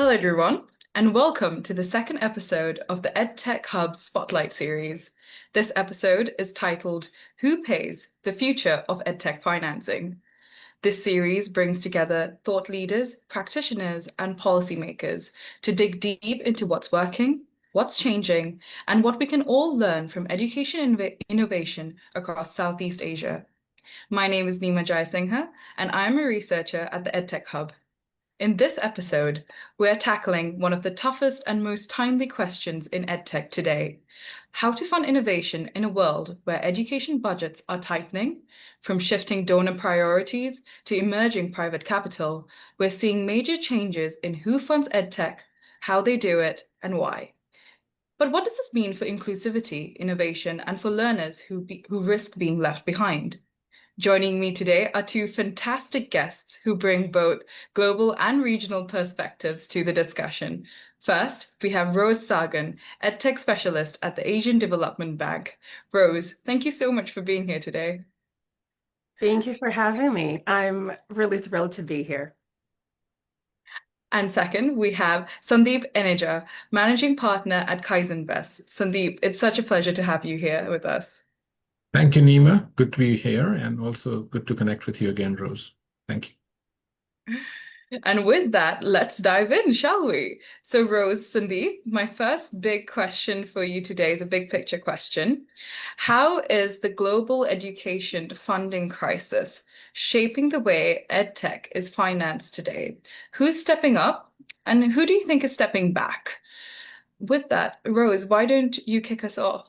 Hello, everyone, and welcome to the second episode of the EdTech Hub Spotlight series. This episode is titled Who Pays? The Future of EdTech Financing. This series brings together thought leaders, practitioners, and policymakers to dig deep into what's working, what's changing, and what we can all learn from education innovation across Southeast Asia. My name is Nima Jayasinghe, and I'm a researcher at the EdTech Hub. In this episode, we're tackling one of the toughest and most timely questions in EdTech today: how to fund innovation in a world where education budgets are tightening. From shifting donor priorities to emerging private capital, we're seeing major changes in who funds EdTech, how they do it, and why. But what does this mean for inclusivity, innovation, and for learners who risk being left behind? Joining me today are two fantastic guests who bring both global and regional perspectives to the discussion. First, we have Rose Sagun, EdTech specialist at the Asian Development Bank. Rose, thank you so much for being here today. Thank you for having me. I'm really thrilled to be here. And second, we have Sandeep Aneja, managing partner at Kaizenvest. Sandeep, it's such a pleasure to have you here with us. Thank you, Nima. Good to be here and also good to connect with you again, Rose. Thank you. And with that, let's dive in, shall we? So, Rose, Sandeep, my first big question for you today is a big picture question. How is the global education funding crisis shaping the way EdTech is financed today? Who's stepping up and who do you think is stepping back? With that, Rose, why don't you kick us off?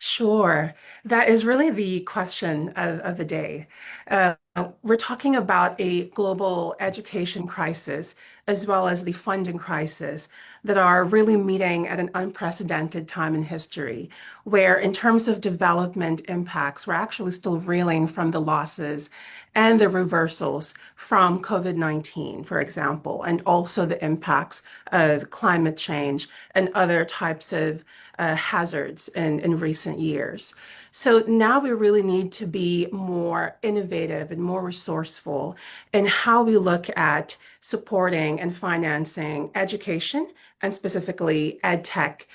Sure. That is really the question of the day. Uh, we're talking about a global education crisis as well as the funding crisis that are really meeting at an unprecedented time in history, where in terms of development impacts, we're actually still reeling from the losses and the reversals from COVID-19, for example, and also the impacts of climate change and other types of hazards in recent years. So now we really need to be more innovative and more resourceful in how we look at supporting and financing education and specifically ed tech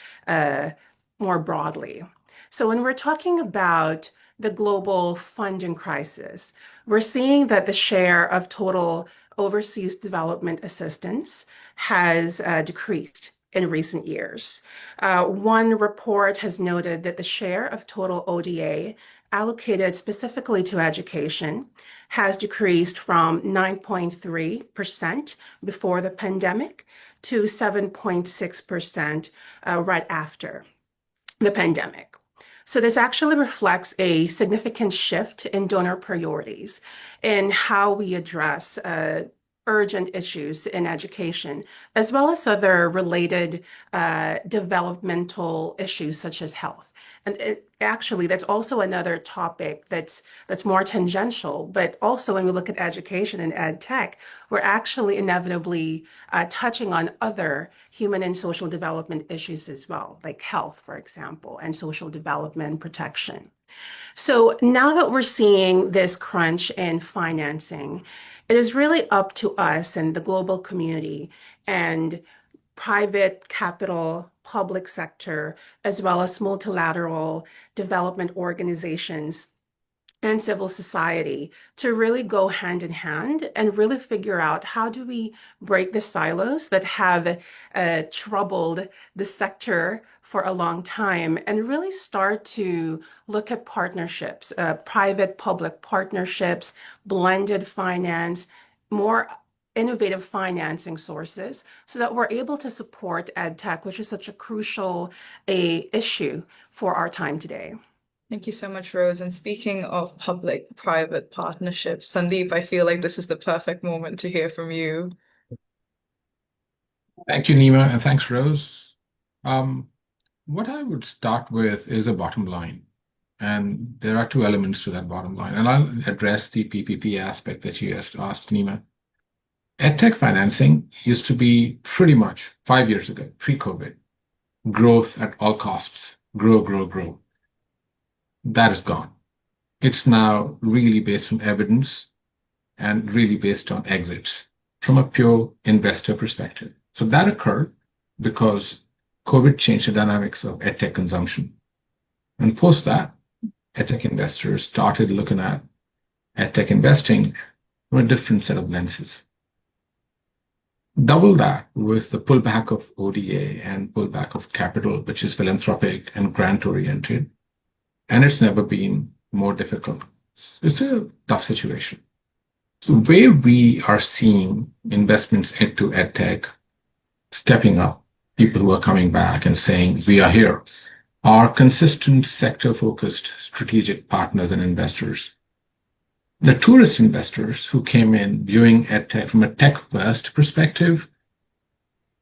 more broadly. So when we're talking about the global funding crisis, we're seeing that the share of total overseas development assistance has decreased in recent years. One report has noted that the share of total ODA allocated specifically to education has decreased from 9.3% before the pandemic to 7.6% right after the pandemic. So this actually reflects a significant shift in donor priorities in how we address urgent issues in education, as well as other related developmental issues such as health. And actually, that's also another topic that's more tangential. But also, when we look at education and ed tech, we're actually inevitably touching on other human and social development issues as well, like health, for example, and social development protection. So now that we're seeing this crunch in financing, it is really up to us and the global community and private capital, public sector, as well as multilateral development organizations and civil society to really go hand in hand and really figure out how do we break the silos that have troubled the sector for a long time and really start to look at partnerships, private-public partnerships, blended finance, more innovative financing sources so that we're able to support ed tech, which is such a crucial issue for our time today. Thank you so much, Rose. And speaking of public-private partnerships, Sandeep, I feel like this is the perfect moment to hear from you. Thank you, Nima, and thanks, Rose. Um, what I would start with is a bottom line. And there are two elements to that bottom line. And I'll address the PPP aspect that you just asked, Nima. EdTech financing used to be pretty much 5 years ago, pre-COVID, growth at all costs, grow, grow, grow. That is gone. It's now really based on evidence and really based on exits. from a pure investor perspective. So that occurred because COVID changed the dynamics of EdTech consumption. And post that, EdTech investors started looking at EdTech investing from a different set of lenses. Double that with the pullback of ODA and pullback of capital, which is philanthropic and grant-oriented, and it's never been more difficult. It's a tough situation. So where we are seeing investments into EdTech stepping up, people who are coming back and saying, we are here, are consistent sector-focused strategic partners and investors. The tourist investors who came in viewing EdTech from a tech-first perspective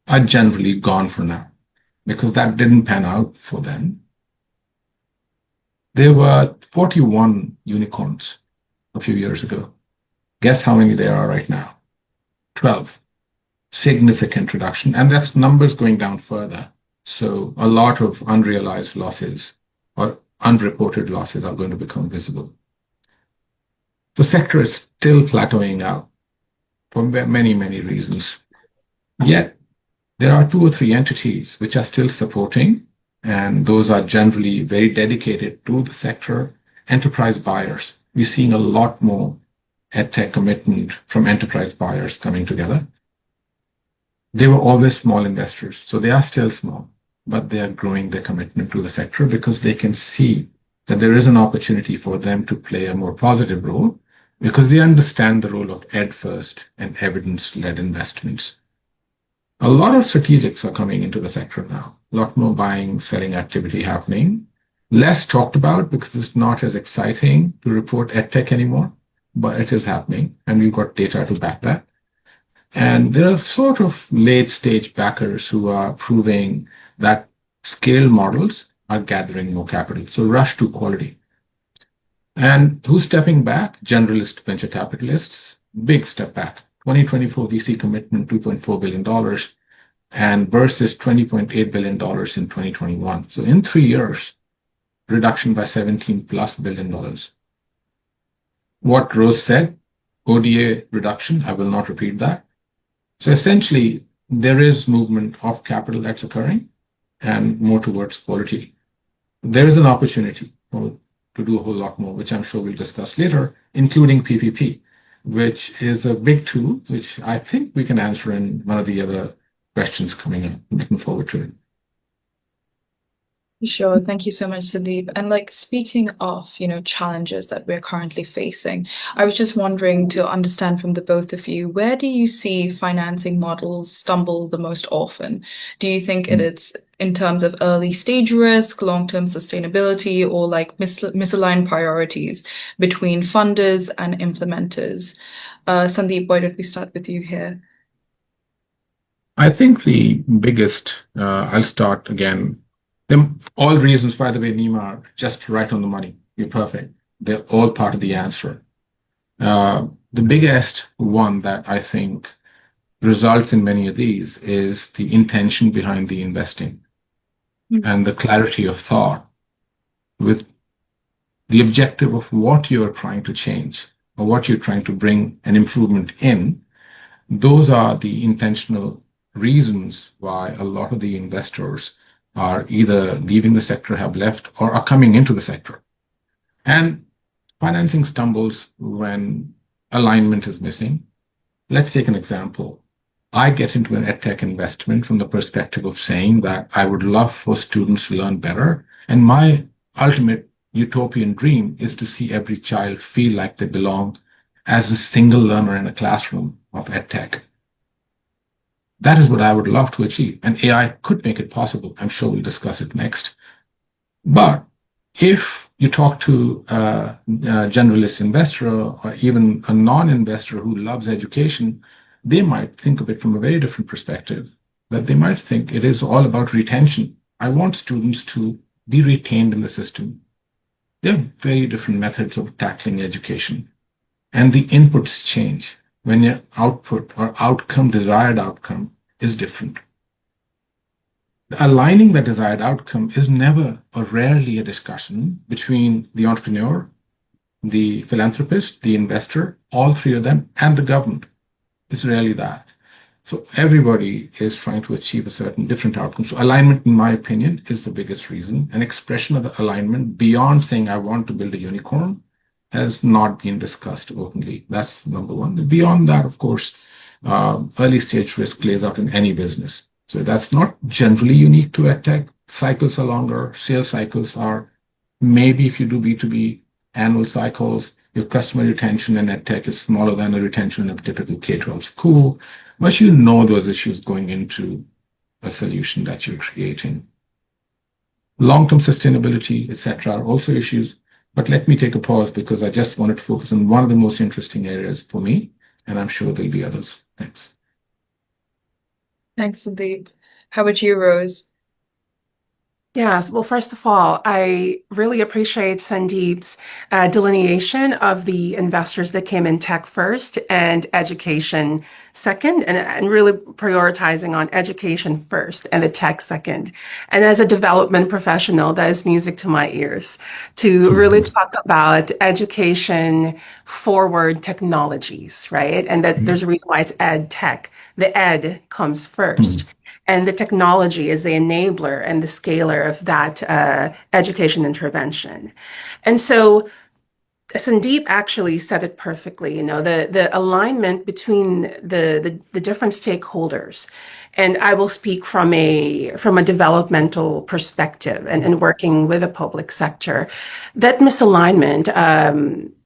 are generally gone for now because that didn't pan out for them. There were 41 unicorns a few years ago. Guess how many there are right now? 12. Significant reduction, and that's numbers going down further. So a lot of unrealized losses or unreported losses are going to become visible. The sector is still plateauing out for many, many reasons. Yet there are 2 or 3 entities which are still supporting, and those are generally very dedicated to the sector, enterprise buyers. We're seeing a lot more EdTech commitment from enterprise buyers coming together. They were always small investors, so they are still small, but they are growing their commitment to the sector because they can see that there is an opportunity for them to play a more positive role because they understand the role of ed first and evidence-led investments. A lot of strategics are coming into the sector now, a lot more buying, selling activity happening. Less talked about because it's not as exciting to report EdTech anymore, but it is happening, and we've got data to back that. And there are sort of late-stage backers who are proving that scale models are gathering more capital. So rush to quality. And who's stepping back? Generalist venture capitalists. Big step back. 2024 VC commitment, $2.4 billion, and versus $20.8 billion in 2021. So in 3 years, reduction by $17+ billion. What Rose said, ODA reduction, I will not repeat that. So essentially, there is movement of capital that's occurring and more towards quality. There is an opportunity to do a whole lot more, which I'm sure we'll discuss later, including PPP, which is a big tool, which I think we can answer in one of the other questions coming up. I'm looking forward to it. Sure. Thank you so much, Sandeep. And like speaking of, challenges that we're currently facing, I was just wondering to understand from the both of you, where do you see financing models stumble the most often? Do you think it's in terms of early stage risk, long-term sustainability, or like misaligned priorities between funders and implementers? Sandeep, why don't we start with you here? I think the biggest, I'll start again. All reasons, by the way, Nima, are just right on the money. You're perfect. They're all part of the answer. The biggest one that I think results in many of these is the intention behind the investing and the clarity of thought with the objective of what you're trying to change or what you're trying to bring an improvement in. Those are the intentional reasons why a lot of the investors are either leaving the sector, have left, or are coming into the sector. And financing stumbles when alignment is missing. Let's take an example. I get into an EdTech investment from the perspective of saying that I would love for students to learn better. And my ultimate utopian dream is to see every child feel like they belong as a single learner in a classroom of EdTech. That is what I would love to achieve. And AI could make it possible. I'm sure we'll discuss it next. But if you talk to a generalist investor or even a non-investor who loves education, they might think of it from a very different perspective, that they might think it is all about retention. I want students to be retained in the system. There are very different methods of tackling education, and the inputs change when your output or outcome, desired outcome, is different. Aligning the desired outcome is never or rarely a discussion between the entrepreneur, the philanthropist, the investor, all three of them, and the government. It's rarely that. So everybody is trying to achieve a certain different outcome. So alignment, in my opinion, is the biggest reason. An expression of the alignment beyond saying I want to build a unicorn has not been discussed openly. That's number one. Beyond that, of course, early stage risk plays out in any business. So that's not generally unique to EdTech. Cycles are longer. Sales cycles are maybe if you do B2B annual cycles, your customer retention in EdTech is smaller than the retention in a typical K-12 school. But you know those issues going into a solution that you're creating. Long-term sustainability, etc., are also issues. But let me take a pause because I just wanted to focus on one of the most interesting areas for me, and I'm sure there'll be others. Thanks. Thanks, Sandeep. How about you, Rose? Yes. Well, first of all, I really appreciate Sandeep's delineation of the investors that came in tech first and education second, and really prioritizing on education first and the tech second. And as a development professional, that is music to my ears to really Mhm. talk about education forward technologies, right? And that there's a reason why it's ed tech. The ed comes first. Mhm. And the technology is the enabler and the scaler of that education intervention. And so Sandeep actually said it perfectly, the alignment between the different stakeholders. And I will speak from a developmental perspective and working with the public sector. That misalignment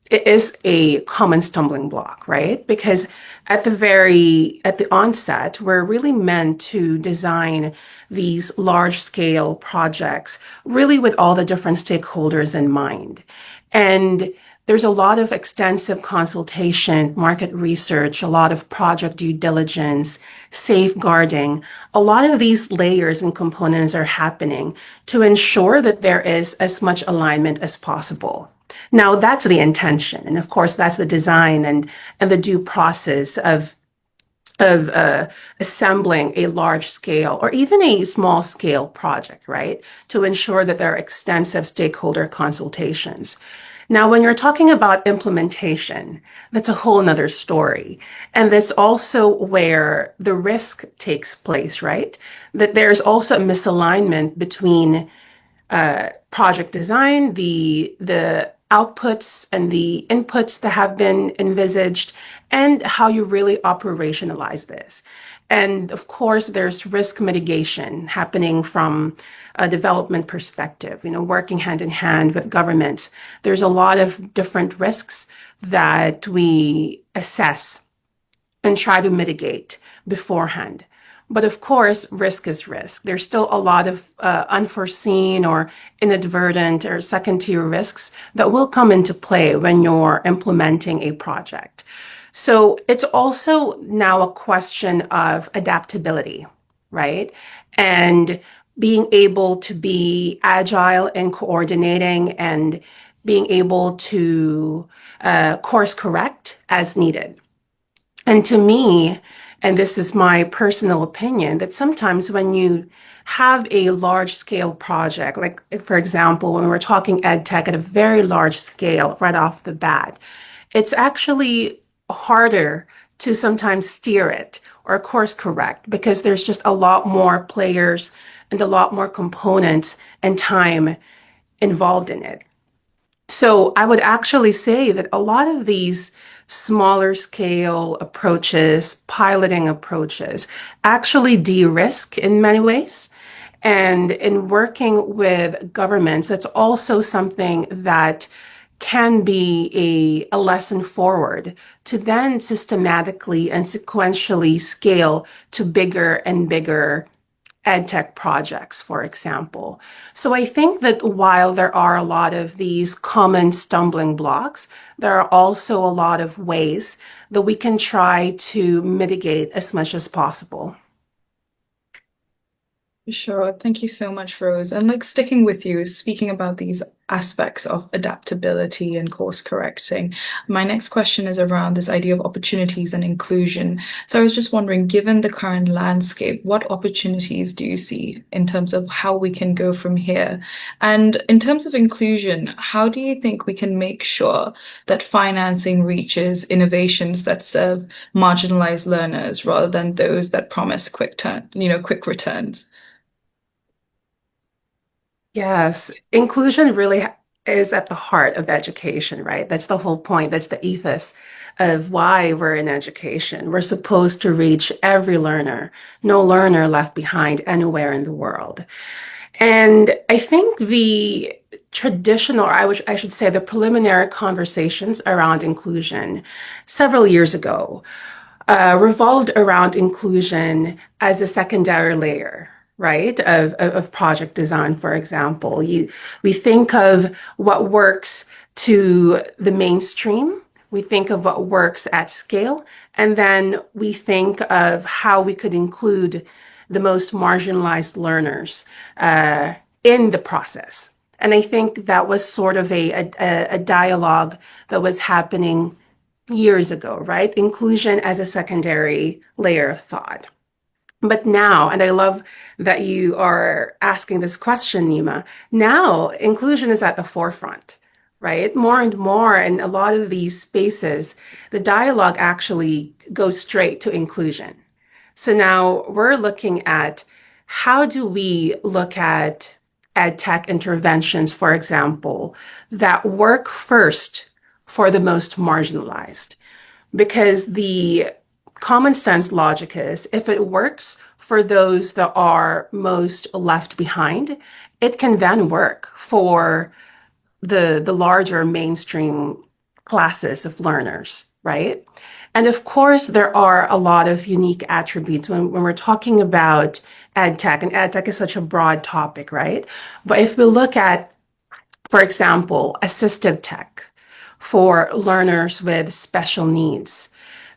is a common stumbling block, right? Because at the onset, we're really meant to design these large scale projects, really with all the different stakeholders in mind. And there's a lot of extensive consultation, market research, a lot of project due diligence, safeguarding. A lot of these layers and components are happening to ensure that there is as much alignment as possible. Now, that's the intention. And of course, that's the design and the due process of assembling a large scale or even a small scale project, right? To ensure that there are extensive stakeholder consultations. Now, when you're talking about implementation, that's a whole nother story. And that's also where the risk takes place, right? That there's also a misalignment between project design, the outputs and the inputs that have been envisaged, and how you really operationalize this. And of course, there's risk mitigation happening from a development perspective, working hand in hand with governments. There's a lot of different risks that we assess and try to mitigate beforehand. But of course, risk is risk. There's still a lot of unforeseen or inadvertent or second tier risks that will come into play when you're implementing a project. So it's also now a question of adaptability, right? And being able to be agile in coordinating and being able to course correct as needed. And to me, and this is my personal opinion, that sometimes when you have a large scale project, like for example, when we're talking ed tech at a very large scale right off the bat, it's actually harder to sometimes steer it or course correct because there's just a lot more players and a lot more components and time involved in it. So I would actually say that a lot of these smaller scale approaches, piloting approaches, actually de-risk in many ways. And in working with governments, that's also something that can be a lesson forward to then systematically and sequentially scale to bigger and bigger EdTech projects, for example. So I think that while there are a lot of these common stumbling blocks, there are also a lot of ways that we can try to mitigate as much as possible. Sure. Thank you so much, Rose. And like sticking with you, speaking about these aspects of adaptability and course correcting. My next question is around this idea of opportunities and inclusion. So I was just wondering, given the current landscape, what opportunities do you see in terms of how we can go from here? And in terms of inclusion, how do you think we can make sure that financing reaches innovations that serve marginalized learners rather than those that promise quick returns? Yes, inclusion really is at the heart of education, right? That's the whole point. That's the ethos of why we're in education. We're supposed to reach every learner, no learner left behind anywhere in the world. And I think the traditional, or I should say, the preliminary conversations around inclusion several years ago revolved around inclusion as a secondary layer, right, of project design, for example. We think of what works to the mainstream, we think of what works at scale, and then we think of how we could include the most marginalized learners in the process. And I think that was sort of a dialogue that was happening years ago, right? Inclusion as a secondary layer of thought. But now, and I love that you are asking this question, Nima, now inclusion is at the forefront, right? More and more in a lot of these spaces, the dialogue actually goes straight to inclusion. So now we're looking at how do we look at ed tech interventions, for example, that work first for the most marginalized. Because the common sense logic is if it works for those that are most left behind, it can then work for the larger mainstream classes of learners, right? And of course, there are a lot of unique attributes when we're talking about ed tech, and ed tech is such a broad topic, right? But if we look at, for example, assistive tech for learners with special needs,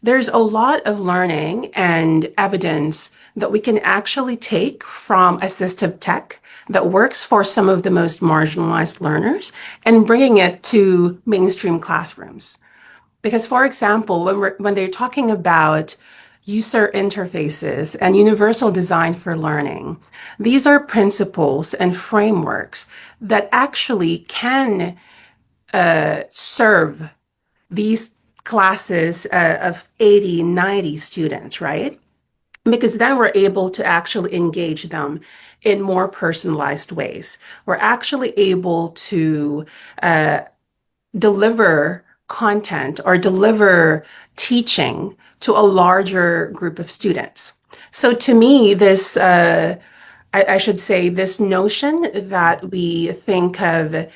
there's a lot of learning and evidence that we can actually take from assistive tech that works for some of the most marginalized learners and bringing it to mainstream classrooms. Because, for example, when they're talking about user interfaces and universal design for learning, these are principles and frameworks that actually can serve these classes of 80, 90 students, right? Because then we're able to actually engage them in more personalized ways. We're actually able to deliver content or deliver teaching to a larger group of students. So to me, I should say, this notion that we think of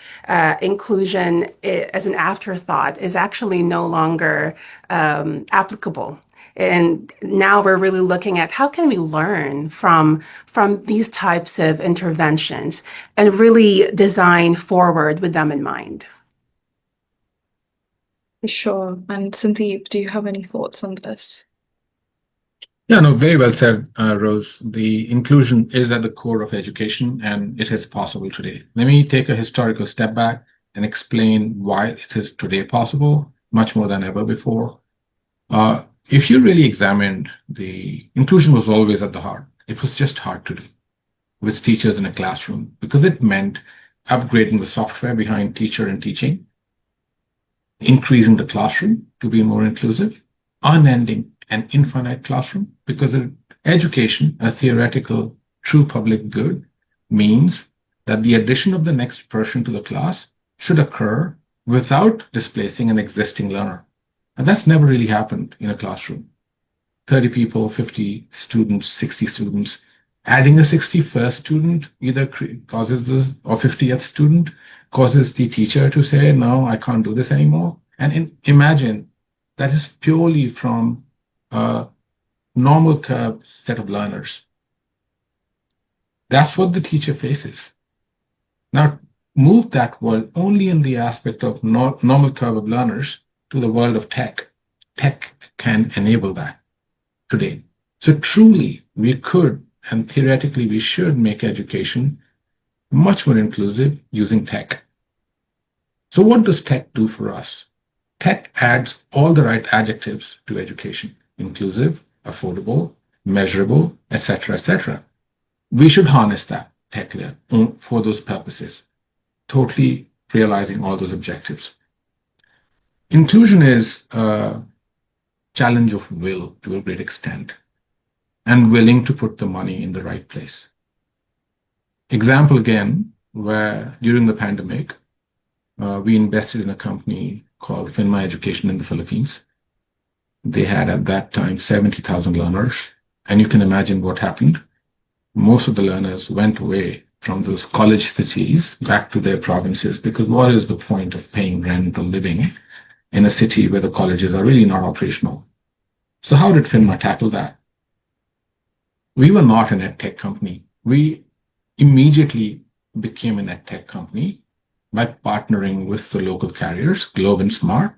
inclusion as an afterthought is actually no longer applicable. And now we're really looking at how can we learn from these types of interventions and really design forward with them in mind. Sure. And Sandeep, do you have any thoughts on this? Yeah, no, very well said, Rose. The inclusion is at the core of education, and it is possible today. Let me take a historical step back and explain why it is today possible, much more than ever before. If you really examined, the inclusion was always at the heart. It was just hard to do with teachers in a classroom because it meant upgrading the software behind teacher and teaching, increasing the classroom to be more inclusive, unending and infinite classroom, because education, a theoretical true public good, means that the addition of the next person to the class should occur without displacing an existing learner. And that's never really happened in a classroom. 30 people, 50 students, 60 students. Adding a 61st student either causes or 50th student causes the teacher to say, no, I can't do this anymore. And imagine that is purely from a normal curve set of learners. That's what the teacher faces. Now, move that world only in the aspect of normal curve of learners to the world of tech. Tech can enable that today. So truly, we could, and theoretically we should, make education much more inclusive using tech. So what does tech do for us? Tech adds all the right adjectives to education: inclusive, affordable, measurable, etc., etc. We should harness that tech layer for those purposes, totally realizing all those objectives. Inclusion is a challenge of will to a great extent and willing to put the money in the right place. Example again, where during the pandemic, we invested in a company called Finma Education in the Philippines. They had at that time 70,000 learners. And you can imagine what happened. Most of the learners went away from those college cities back to their provinces, because what is the point of paying rent or living in a city where the colleges are really not operational? So how did Finma tackle that? We were not an EdTech company. We immediately became an EdTech company by partnering with the local carriers, Globe and Smart,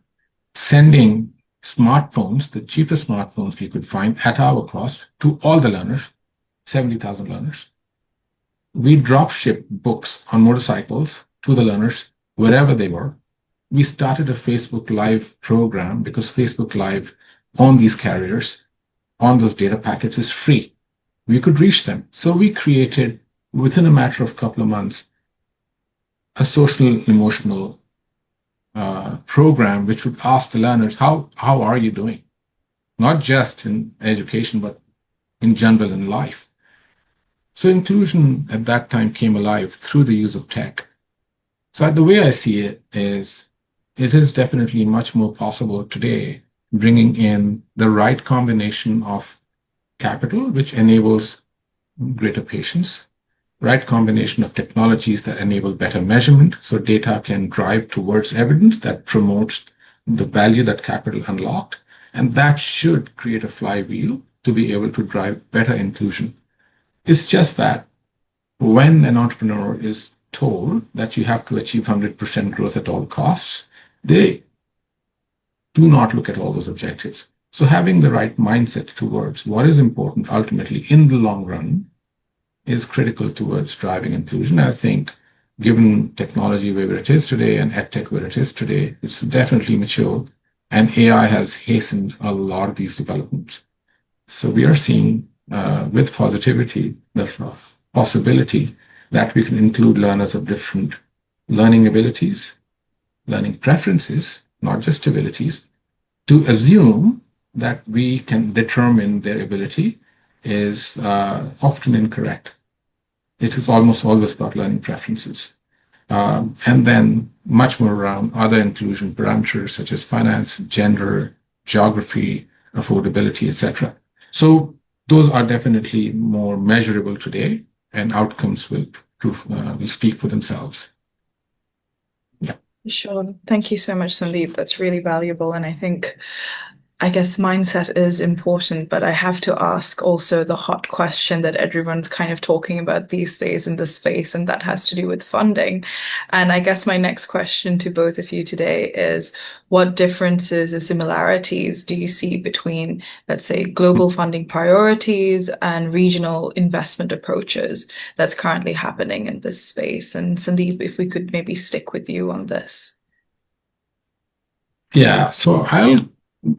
sending smartphones, the cheapest smartphones we could find at our cost, to all the learners, 70,000 learners. We drop shipped books on motorcycles to the learners wherever they were. We started a Facebook Live program because Facebook Live on these carriers, on those data packets, is free. We could reach them. So we created, within a matter of a couple of months, a social emotional program which would ask the learners, how are you doing? Not just in education, but in general in life. So inclusion at that time came alive through the use of tech. So the way I see it is definitely much more possible today, bringing in the right combination of capital, which enables greater patience, right combination of technologies that enable better measurement, so data can drive towards evidence that promotes the value that capital unlocked, and that should create a flywheel to be able to drive better inclusion. It's just that when an entrepreneur is told that you have to achieve 100% growth at all costs, they do not look at all those objectives. So having the right mindset towards what is important ultimately in the long run is critical towards driving inclusion. I think given technology where it is today and EdTech where it is today, it's definitely mature, and AI has hastened a lot of these developments. So we are seeing with positivity the possibility that we can include learners of different learning abilities, learning preferences, not just abilities. To assume that we can determine their ability is often incorrect. It is almost always about learning preferences. And then much more around other inclusion parameters such as finance, gender, geography, affordability, etc. So those are definitely more measurable today, and outcomes will speak for themselves. Yeah. Sure. Thank you so much, Sandeep. That's really valuable. And I guess mindset is important, but I have to ask also the hot question that everyone's kind of talking about these days in this space, and that has to do with funding. And I guess my next question to both of you today is, what differences or similarities do you see between, let's say, global funding priorities and regional investment approaches that's currently happening in this space? And Sandeep, if we could maybe stick with you on this. Yeah, so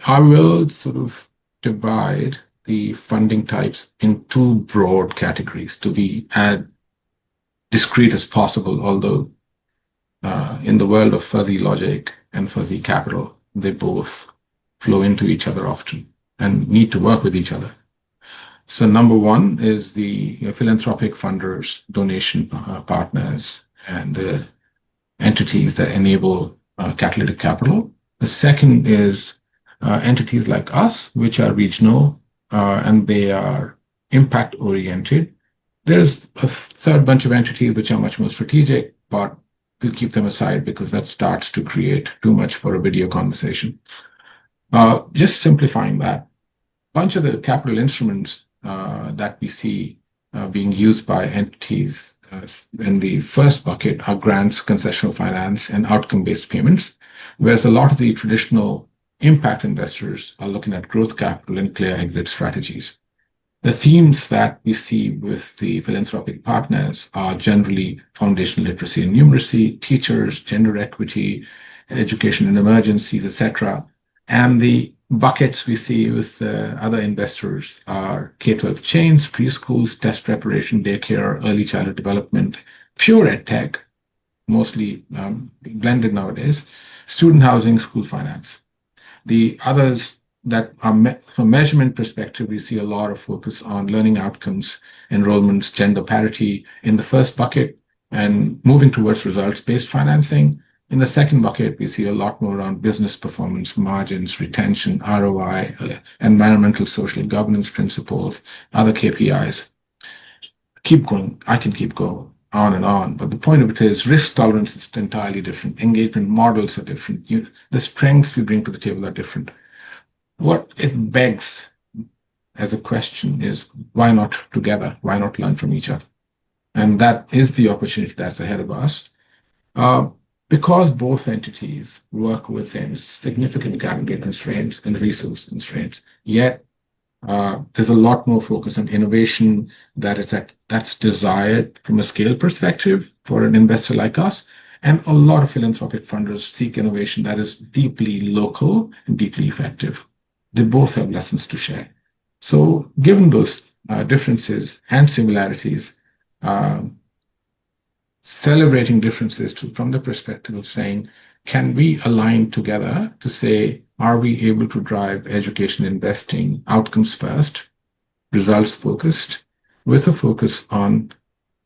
I will sort of divide the funding types in two broad categories to be as discrete as possible, although in the world of fuzzy logic and fuzzy capital, they both flow into each other often and need to work with each other. So number one is the philanthropic funders, donation partners, and the entities that enable catalytic capital. The second is entities like us, which are regional and they are impact oriented. There's a third bunch of entities which are much more strategic, but we'll keep them aside because that starts to create too much for a video conversation. Just simplifying that, bunch of the capital instruments that we see being used by entities in the first bucket are grants, concessional finance, and outcome-based payments, whereas a lot of the traditional impact investors are looking at growth capital and clear exit strategies. The themes that we see with the philanthropic partners are generally foundational literacy and numeracy, teachers, gender equity, education in emergencies, etc. And the buckets we see with other investors are K-12 chains, preschools, test preparation, daycare, early childhood development, pure EdTech, mostly blended nowadays, student housing, school finance. The others that are from a measurement perspective, we see a lot of focus on learning outcomes, enrollments, gender parity in the first bucket, and moving towards results-based financing. In the second bucket, we see a lot more around business performance, margins, retention, ROI, environmental, social governance principles, other KPIs. Keep going. I can keep going on and on. But the point of it is risk tolerance is entirely different. Engagement models are different. The strengths we bring to the table are different. What it begs as a question is why not together? Why not learn from each other? And that is the opportunity that's ahead of us. Because both entities work within significant capital constraints and resource constraints, yet there's a lot more focus on innovation that's desired from a scale perspective for an investor like us. And a lot of philanthropic funders seek innovation that is deeply local and deeply effective. They both have lessons to share. So given those differences and similarities, celebrating differences from the perspective of saying, can we align together to say, are we able to drive education investing outcomes first, results focused, with a focus on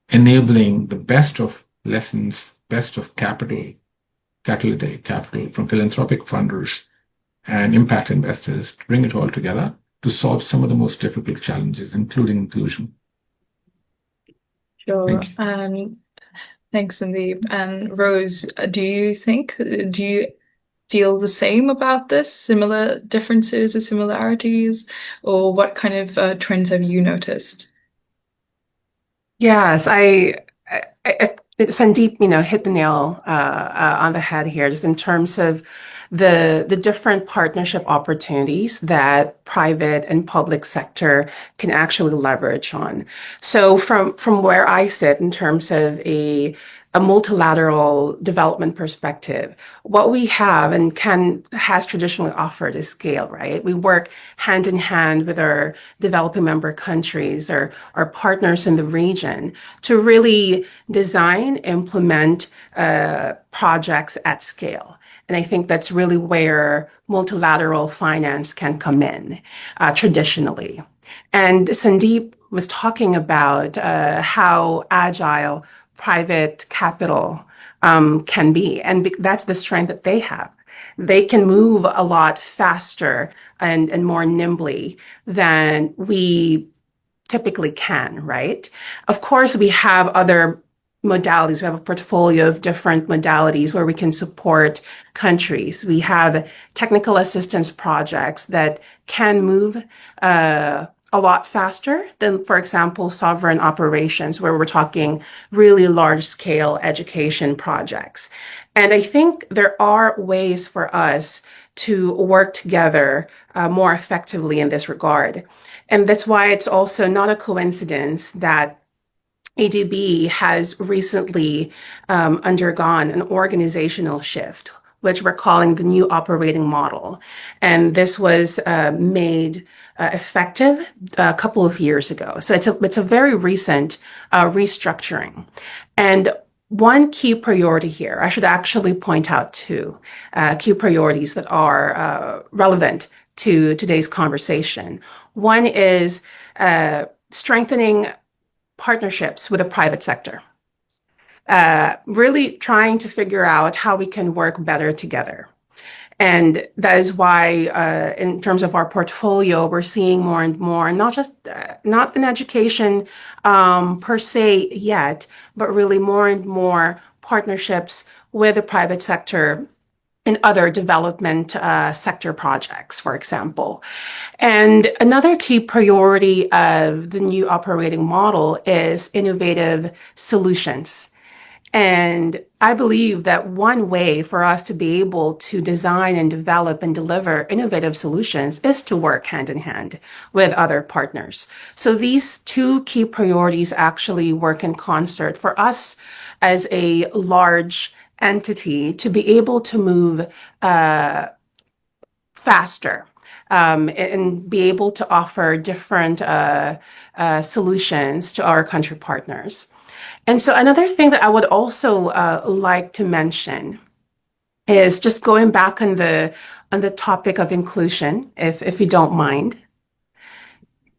enabling the best of lessons, best of catalytic capital from philanthropic funders and impact investors to bring it all together to solve some of the most difficult challenges, including inclusion. Sure. Thank you. Thanks, Sandeep. And Rose, do you feel the same about this? Similar differences or similarities? Or what kind of trends have you noticed? Yes, Sandeep, hit the nail on the head here, just in terms of the different partnership opportunities that private and public sector can actually leverage on. So from where I sit in terms of a multilateral development perspective, what we have and has traditionally offered is scale, right? We work hand in hand with our developing member countries or our partners in the region to really design, implement projects at scale. And I think that's really where multilateral finance can come in traditionally. And Sandeep was talking about how agile private capital can be. And that's the strength that they have. They can move a lot faster and more nimbly than we typically can, right? Of course, we have other modalities. We have a portfolio of different modalities where we can support countries. We have technical assistance projects that can move a lot faster than, for example, sovereign operations, where we're talking really large scale education projects. And I think there are ways for us to work together more effectively in this regard. And that's why it's also not a coincidence that ADB has recently undergone an organizational shift, which we're calling the new operating model. And this was made effective a couple of years ago. So it's a very recent restructuring. And one key priority here, I should actually point out two key priorities that are relevant to today's conversation. One is strengthening partnerships with the private sector, really trying to figure out how we can work better together. And that is why, in terms of our portfolio, we're seeing more and more, not in education per se yet, but really more and more partnerships with the private sector in other development sector projects, for example. And another key priority of the new operating model is innovative solutions. And I believe that one way for us to be able to design and develop and deliver innovative solutions is to work hand in hand with other partners. So these two key priorities actually work in concert for us as a large entity to be able to move uh, faster and be able to offer different solutions to our country partners. And so another thing that I would also like to mention is just going back on the topic of inclusion, if you don't mind,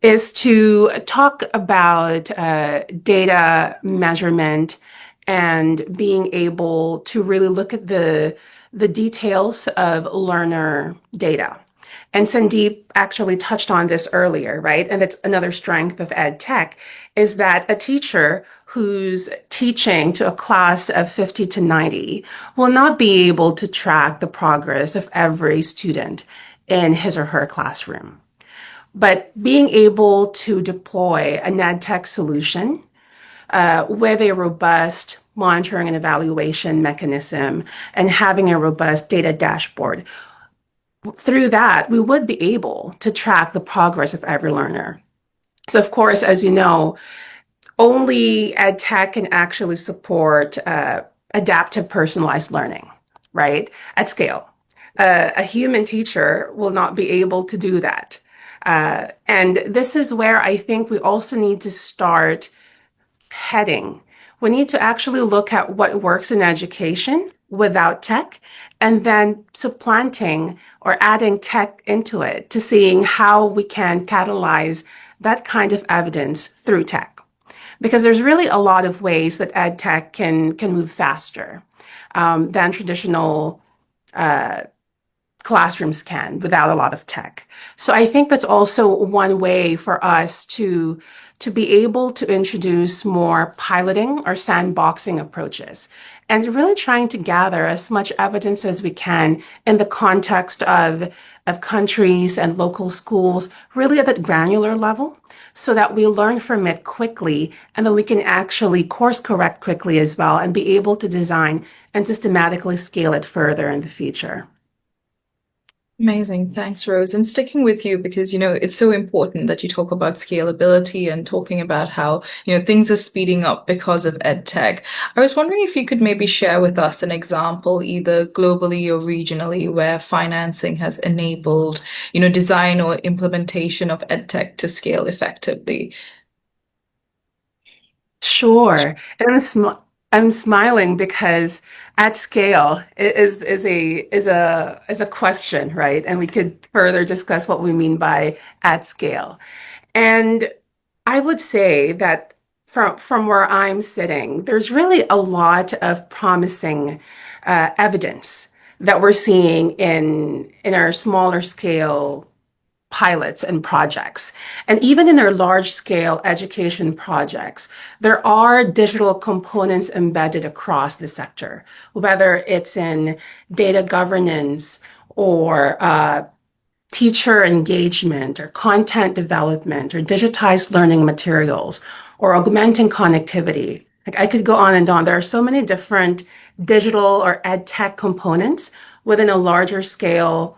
is to talk about data measurement and being able to really look at the details of learner data. And Sandeep actually touched on this earlier, right? And that's another strength of ed tech is that a teacher who's teaching to a class of 50 to 90 will not be able to track the progress of every student in his or her classroom. But being able to deploy an ed tech solution with a robust monitoring and evaluation mechanism and having a robust data dashboard, through that, we would be able to track the progress of every learner. So, of course, as you know, only ed tech can actually support adaptive personalized learning, right? At scale. A human teacher will not be able to do that. And this is where I think we also need to start heading. We need to actually look at what works in education without tech and then supplanting or adding tech into it to seeing how we can catalyze that kind of evidence through tech. Because there's really a lot of ways that ed tech can move faster than traditional classrooms can without a lot of tech. So I think that's also one way for us to be able to introduce more piloting or sandboxing approaches and really trying to gather as much evidence as we can in the context of countries and local schools, really at that granular level, so that we learn from it quickly and then we can actually course correct quickly as well and be able to design and systematically scale it further in the future. Amazing. Thanks, Rose. And sticking with you because, it's so important that you talk about scalability and talking about how, things are speeding up because of ed tech. I was wondering if you could maybe share with us an example, either globally or regionally, where financing has enabled, design or implementation of ed tech to scale effectively. Sure. And I'm smiling because at scale is a question, right? And we could further discuss what we mean by at scale. And I would say that from where I'm sitting, there's really a lot of promising evidence that we're seeing in our smaller scale pilots and projects. And even in our large scale education projects, there are digital components embedded across the sector, whether it's in data governance or teacher engagement or content development or digitized learning materials or augmenting connectivity. Like I could go on and on. There are so many different digital or ed tech components within a larger scale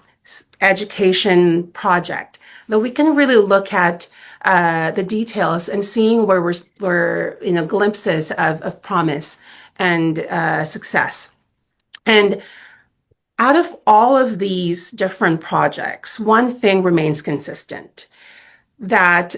education project that we can really look at the details and seeing where we're glimpses of promise and success. And out of all of these different projects, one thing remains consistent, that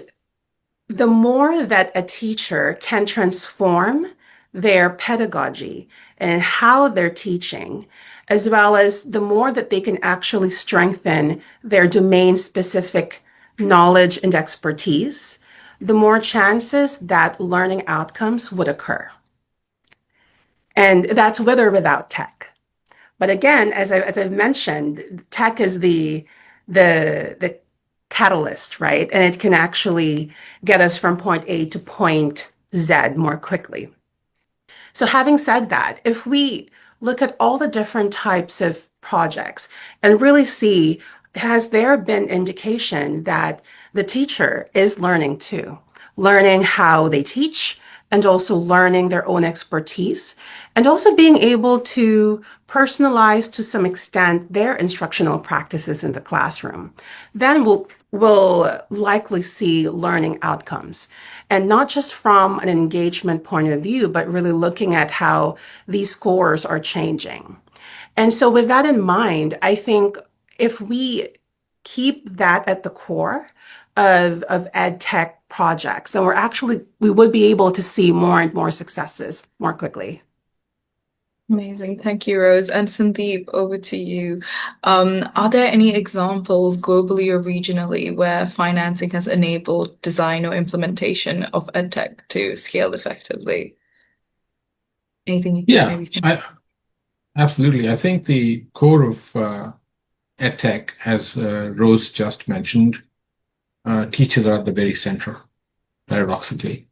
the more that a teacher can transform their pedagogy and how they're teaching, as well as the more that they can actually strengthen their domain specific knowledge and expertise, the more chances that learning outcomes would occur. And that's with or without tech. But again, as I've mentioned, tech is the catalyst, right? And it can actually get us from point A to point Z more quickly. So having said that, if we look at all the different types of projects and really see, has there been indication that the teacher is learning too, learning how they teach, and also learning their own expertise, and also being able to personalize to some extent their instructional practices in the classroom. Then we'll likely see learning outcomes. And not just from an engagement point of view, but really looking at how these scores are changing. And so, with that in mind, I think if we keep that at the core of ed tech projects, then we would be able to see more and more successes more quickly. Amazing. Thank you, Rose. And Sandeep, over to you. Are there any examples globally or regionally where financing has enabled design or implementation of EdTech to scale effectively? Anything you could Yeah, maybe think? absolutely. I think the core of EdTech, as Rose just mentioned, teachers are at the very center, paradoxically.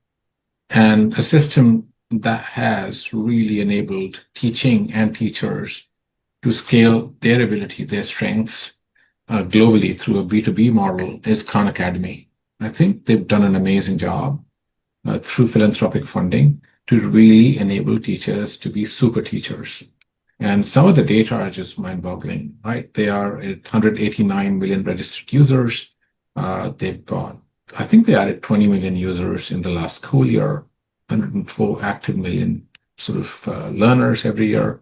And a system that has really enabled teaching and teachers to scale their ability, their strengths globally through a B2B model is Khan Academy. I think they've done an amazing job through philanthropic funding to really enable teachers to be super teachers. And some of the data are just mind-boggling, right? They are at 189 million registered users. They've got, I think they added 20 million users in the last school year, 104 active million sort of learners every year,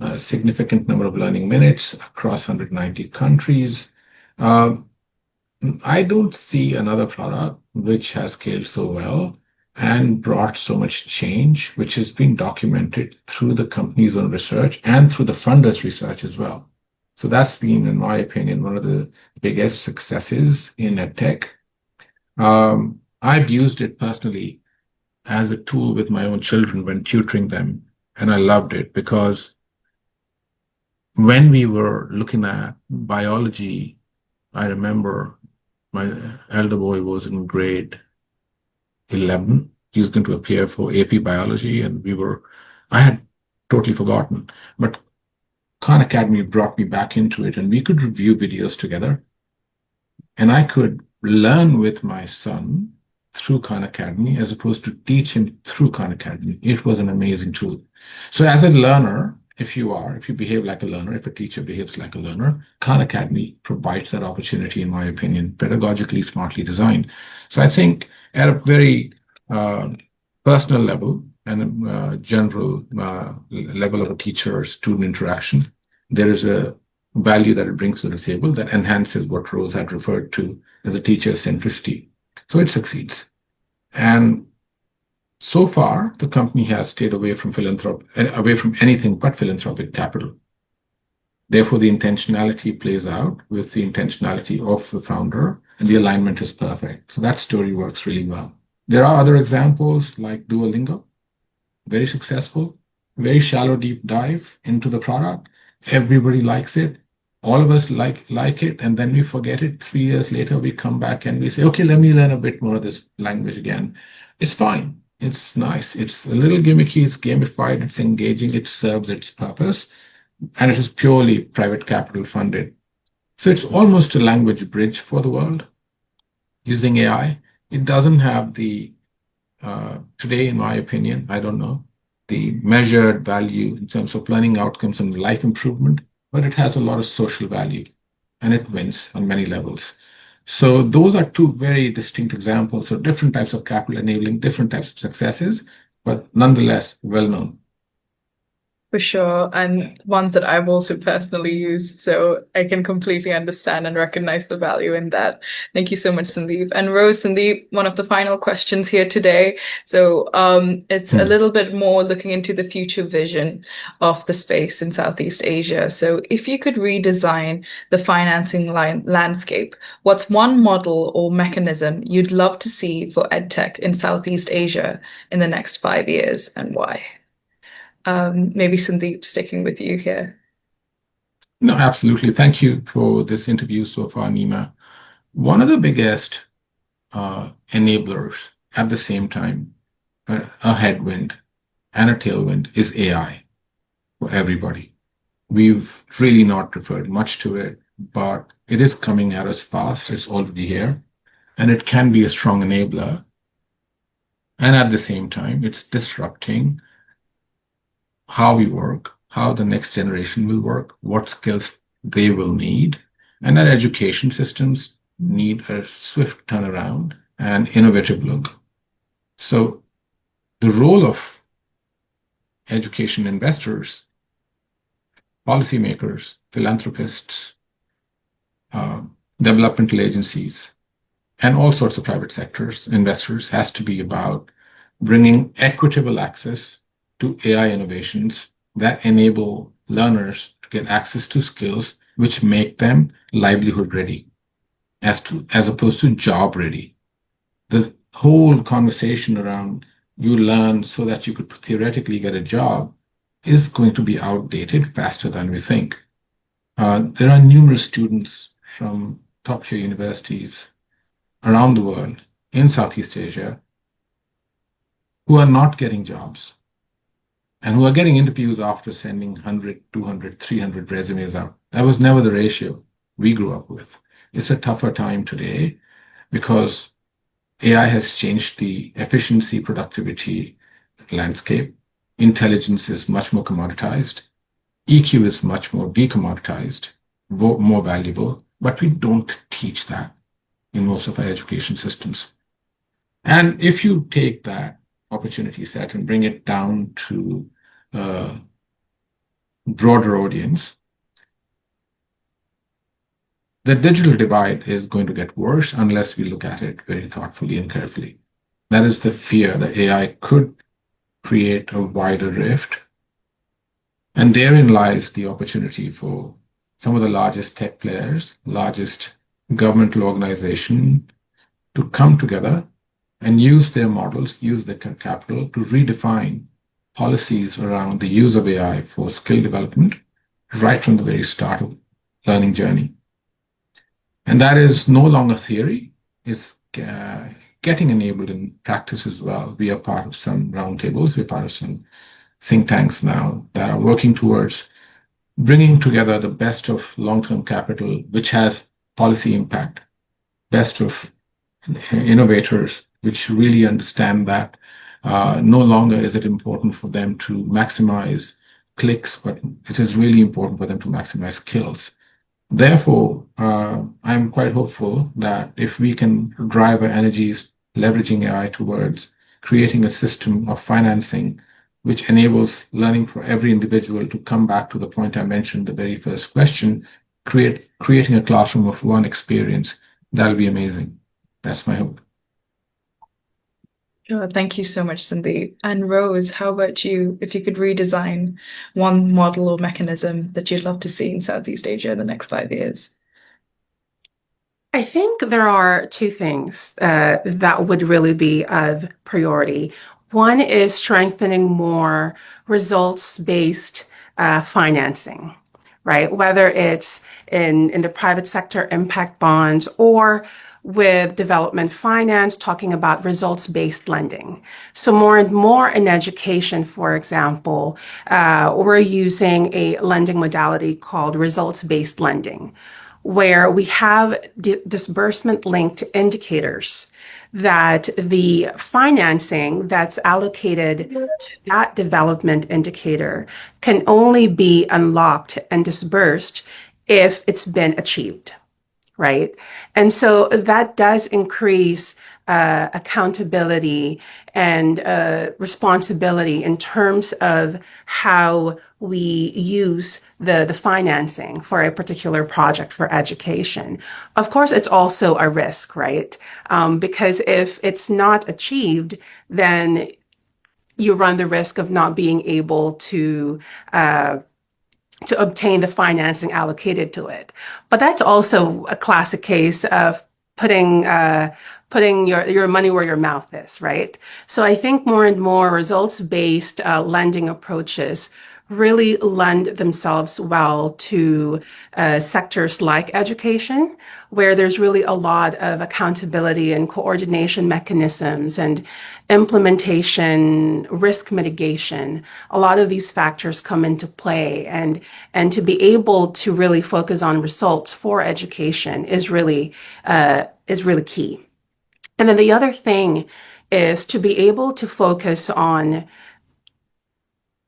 a significant number of learning minutes across 190 countries. Uh, I don't see another product which has scaled so well and brought so much change, which has been documented through the company's own research and through the funders' research as well. So that's been, in my opinion, one of the biggest successes in EdTech. I've used it personally as a tool with my own children when tutoring them, and I loved it because when we were looking at biology, I remember my elder boy was in grade 11. He was going to appear for AP biology, and I had totally forgotten. But Khan Academy brought me back into it, and we could review videos together. And I could learn with my son through Khan Academy as opposed to teach him through Khan Academy. It was an amazing tool. So as a learner, if you behave like a learner, if a teacher behaves like a learner, Khan Academy provides that opportunity, in my opinion, pedagogically smartly designed. So I think at a very uh, personal level and a general level of a teacher-student interaction, there is a value that it brings to the table that enhances what Rose had referred to as a teacher centricity. So it succeeds. And so far, the company has stayed away from anything but philanthropic capital. Therefore, the intentionality plays out with the intentionality of the founder, and the alignment is perfect. So that story works really well. There are other examples like Duolingo, very successful, very shallow deep dive into the product. Everybody likes it. All of us like it, and then we forget it. 3 years later, we come back and we say, okay, let me learn a bit more of this language again. It's fine. It's nice. It's a little gimmicky. It's gamified. It's engaging. It serves its purpose, and it is purely private capital funded. So it's almost a language bridge for the world using AI. It doesn't have today, in my opinion, I don't know, the measured value in terms of learning outcomes and life improvement, but it has a lot of social value and it wins on many levels. So those are two very distinct examples of different types of capital enabling different types of successes, but nonetheless well known. For sure, and ones that I've also personally used, so I can completely understand and recognize the value in that. Thank you so much, Sandeep. And Rose, Sandeep, one of the final questions here today. So it's a Hmm. little bit more looking into the future vision of the space in Southeast Asia. So if you could redesign the financing landscape, what's one model or mechanism you'd love to see for EdTech in Southeast Asia in the next 5 years, and why? Maybe Sandeep, sticking with you here. No, absolutely. Thank you for this interview so far, Nima. One of the biggest enablers at the same time, a headwind and a tailwind, is AI for everybody. We've really not referred much to it, but it is coming at us fast. It's already here, and it can be a strong enabler And at the same time, it's disrupting how we work, how the next generation will work, what skills they will need. And our education systems need a swift turnaround and innovative look. So the role of education investors, policymakers, philanthropists, uh, developmental agencies, and all sorts of private sectors, investors, has to be about bringing equitable access to AI innovations that enable learners to get access to skills which make them livelihood ready, as opposed to job ready. The whole conversation around you learn so that you could theoretically get a job is going to be outdated faster than we think. There are numerous students from top tier universities around the world in Southeast Asia who are not getting jobs and who are getting interviews after sending 100, 200, 300 resumes out. That was never the ratio we grew up with. It's a tougher time today because AI has changed the efficiency, productivity landscape. Intelligence is much more commoditized. EQ is much more decommoditized, more valuable, but we don't teach that in most of our education systems. And if you take that opportunity set and bring it down to a broader audience, the digital divide is going to get worse unless we look at it very thoughtfully and carefully. That is the fear that AI could create a wider rift. And therein lies the opportunity for some of the largest tech players, largest governmental organizations to come together and use their models, use their capital to redefine policies around the use of AI for skill development right from the very start of learning journey. And that is no longer theory, it's getting enabled in practice as well. We are part of some roundtables, we're part of some think tanks now that are working towards bringing together the best of long-term capital, which has policy impact, best of innovators, which really understand that no longer is it important for them to maximize clicks, but it is really important for them to maximize skills. Therefore, I'm quite hopeful that if we can drive our energies leveraging AI towards creating a system of financing which enables learning for every individual to come back to the point I mentioned, the very first question, creating a classroom of one experience, that'll be amazing. That's my hope. Sure, thank you so much, Sandeep. And Rose, how about you? If you could redesign one model or mechanism that you'd love to see in Southeast Asia in the next 5 years. I think there are two things that would really be of priority. One is strengthening more results-based financing, right? Whether it's in the private sector impact bonds or with development finance, talking about results-based lending. So more and more in education, for example, we're using a lending modality called results-based lending, where we have disbursement linked indicators that the financing that's allocated to that development indicator can only be unlocked and disbursed if it's been achieved, right? And so that does increase accountability and responsibility in terms of how we use the financing for a particular project for education. Of course, it's also a risk, right? Because if it's not achieved, then you run the risk of not being able to obtain the financing allocated to it. But that's also a classic case of putting your money where your mouth is, right? So I think more and more results-based lending approaches really lend themselves well to sectors like education, where there's really a lot of accountability and coordination mechanisms and implementation, risk mitigation. A lot of these factors come into play, and to be able to really focus on results for education is really key. And then the other thing is to be able to focus on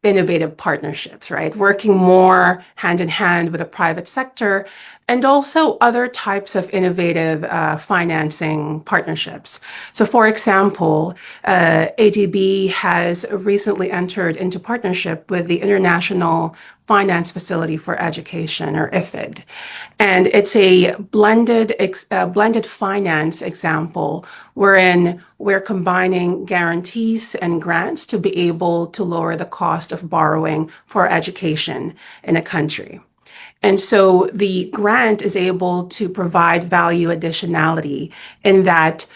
innovative partnerships, right? Working more hand in hand with the private sector and also other types of innovative financing partnerships. So, for example, ADB has recently entered into partnership with the International Finance Facility for Education, or IFID. And it's a blended finance example wherein we're combining guarantees and grants to be able to lower the cost of borrowing for education in a country. And so the grant is able to provide value additionality in that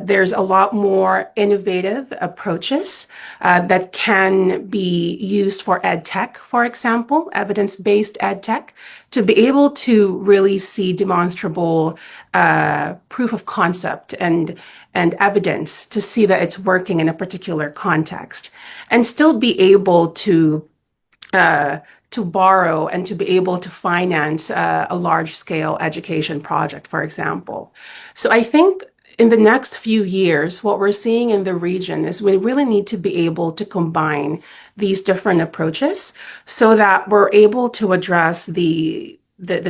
there's a lot more innovative approaches that can be used for EdTech, for example, evidence-based EdTech, to be able to really see demonstrable proof of concept and evidence to see that it's working in a particular context, and still be able to borrow and to be able to finance a large-scale education project, for example. So I think in the next few years, what we're seeing in the region is we really need to be able to combine these different approaches so that we're able to address the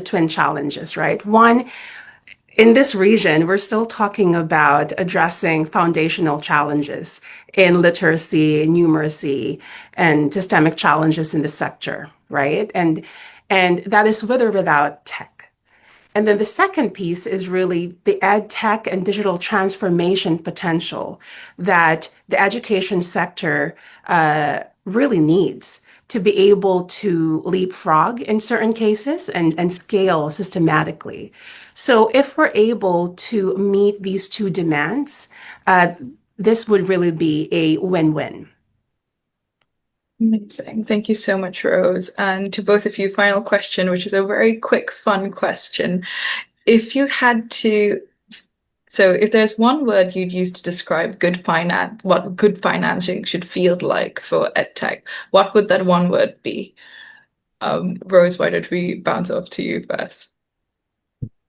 twin challenges, right? One, in this region, we're still talking about addressing foundational challenges in literacy, numeracy, and systemic challenges in the sector, right? And that is with or without tech. And then the second piece is really the ed tech and digital transformation potential that the education sector really needs to be able to leapfrog in certain cases and scale systematically. So if we're able to meet these two demands, this would really be a win-win. Amazing. Thank you so much, Rose. And to both of you, final question, which is a very quick, fun question. If you had to, so if there's one word you'd use to describe good finance, what good financing should feel like for EdTech, what would that one word be? Rose, why don't we bounce off to you first?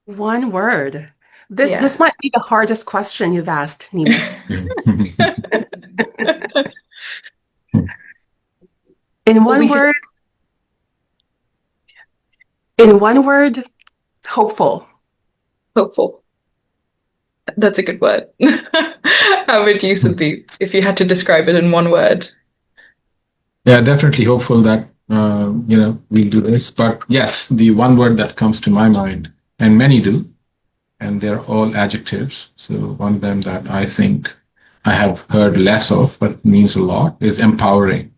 One word. This Yeah. this might be the hardest question you've asked, Nima. In Well, one word, in one word, hopeful. hopeful. That's a good word. How would you, Sandeep, if you had to describe it in one word? Yeah, definitely hopeful that we'll do this. But yes, the one word that comes to my mind, and many do, and they're all adjectives. So one of them that I think I have heard less of, but means a lot, is empowering.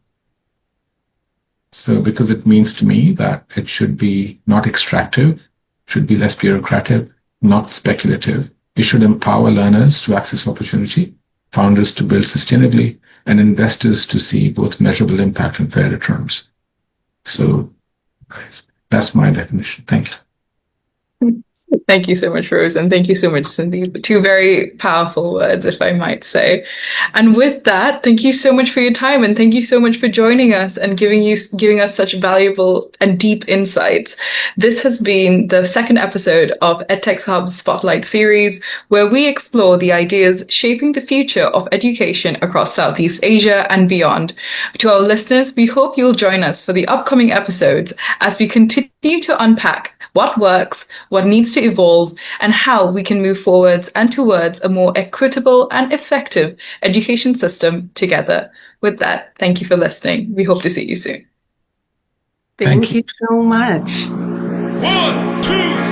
So because it means to me that it should be not extractive, should be less bureaucratic, not speculative. It should empower learners to access opportunity, founders to build sustainably, and investors to see both measurable impact and fair returns. So that's my definition. Thank you. Thank you so much, Rose, and thank you so much, Sandeep. Two very powerful words, if I might say. And with that, thank you so much for your time, and thank you so much for joining us and giving us such valuable and deep insights. This has been the second episode of EdTech Hub's Spotlight series, where we explore the ideas shaping the future of education across Southeast Asia and beyond. To our listeners, we hope you'll join us for the upcoming episodes as we continue to unpack what works, what needs to evolve, and how we can move forwards and towards a more equitable and effective education system together. With that, thank you for listening. We hope to see you soon. Thank you so much. 1, 2.